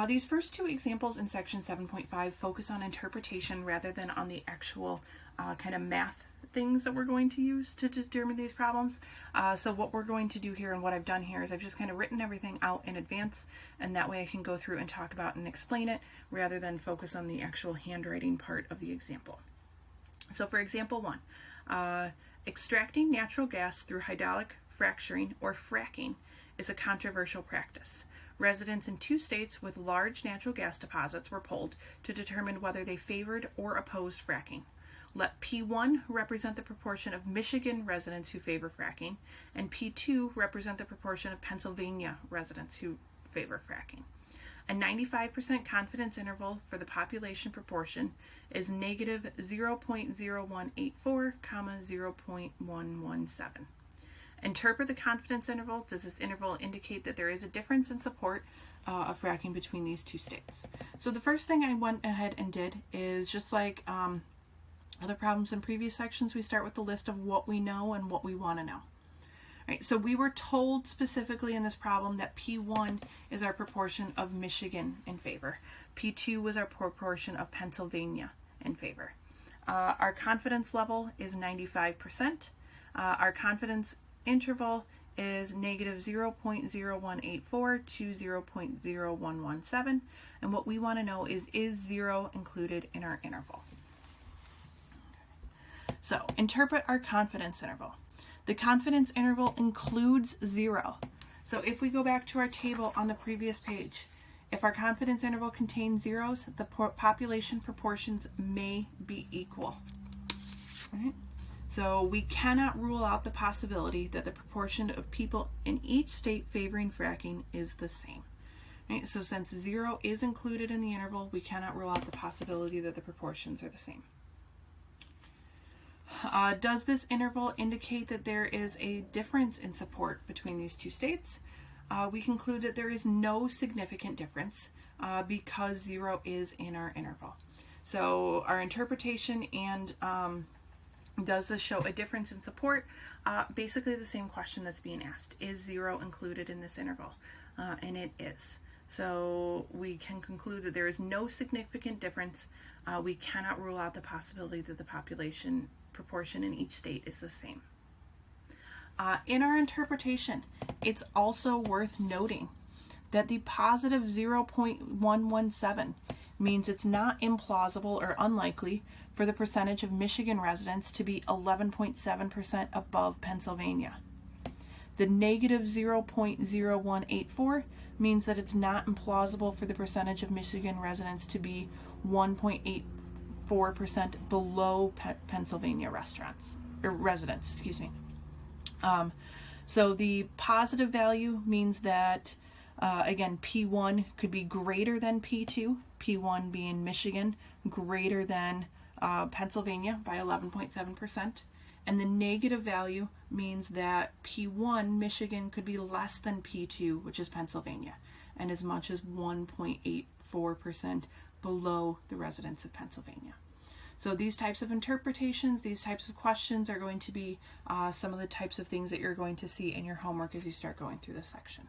These first two examples in section 7.5 focus on interpretation rather than on the actual kind of math things that we're going to use to determine these problems. So what we're going to do here and what I've done here is I've just kind of written everything out in advance, and that way I can go through and talk about and explain it rather than focus on the actual handwriting part of the example. So for example 1, extracting natural gas through hydraulic fracturing or fracking is a controversial practice. Residents in 2 states with large natural gas deposits were polled to determine whether they favored or opposed fracking. Let P1 represent the proportion of Michigan residents who favor fracking, and P2 represent the proportion of Pennsylvania residents who favor fracking. A 95% confidence interval for the population proportion is negative 0.0184, 0.117. Interpret the confidence interval. Does this interval indicate that there is a difference in support of fracking between these 2 states? So the first thing I went ahead and did is just like other problems in previous sections, we start with the list of what we know and what we want to know. Right, so we were told specifically in this problem that P1 is our proportion of Michigan in favor. P2 was our proportion of Pennsylvania in favor. Our confidence level is 95%. Our confidence interval is negative 0.0184 to 0.0117. And what we want to know is 0 included in our interval? So interpret our confidence interval. The confidence interval includes 0. So if we go back to our table on the previous page, if our confidence interval contains zeros, the population proportions may be equal. Right? So we cannot rule out the possibility that the proportion of people in each state favoring fracking is the same. Right? So since 0 is included in the interval, we cannot rule out the possibility that the proportions are the same. Does this interval indicate that there is a difference in support between these 2 states? We conclude that there is no significant difference because 0 is in our interval. So our interpretation and does this show a difference in support? Basically the same question that's being asked. Is 0 included in this interval? And it is. So we can conclude that there is no significant difference. We cannot rule out the possibility that the population proportion in each state is the same. In our interpretation, it's also worth noting that the positive 0.117 means it's not implausible or unlikely for the percentage of Michigan residents to be 11.7% above Pennsylvania. The negative 0.0184 means that it's not implausible for the percentage of Michigan residents to be 1.84% below Pennsylvania residents. So the positive value means that again, P1 could be greater than P2, P1 being Michigan, greater than Pennsylvania by 11.7%. And the negative value means that P1, Michigan, could be less than P2, which is Pennsylvania, and as much as 1.84% below the residents of Pennsylvania. So these types of interpretations, these types of questions are going to be some of the types of things that you're going to see in your homework as you start going through this section.